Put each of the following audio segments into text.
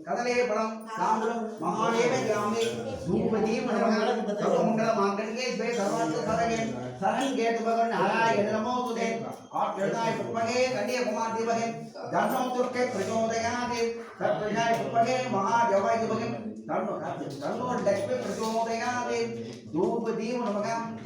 कदले बलम ताम्बूलम महादेवे जामे धूपदी मनमंगल सर्वमंगल मांगल्ये स्वे सर्वार्थ साधके शरण गेत भगवान हराय नमो तुते आप जड़ाय पुष्पके कन्या कुमार देवहे धर्मो तुर्के प्रचोदयाते सत्प्रजाय पुष्पके महादेवाय देवहे धर्मो लक्ष्मी प्रचोदयाते धूपदी मनमंगल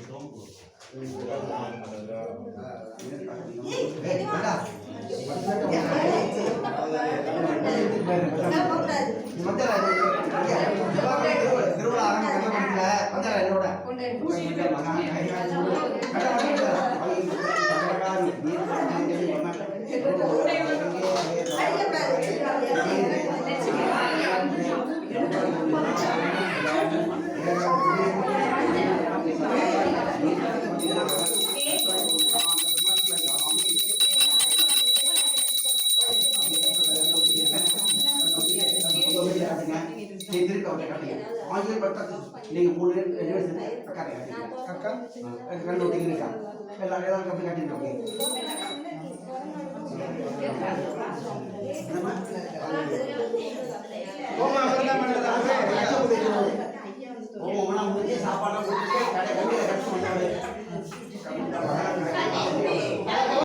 நீங்க மூணு அக்கா ரெண்டு ஒட்டிங்க இருக்கா எல்லாரும் கப்பி காட்டிட்டு ஓமா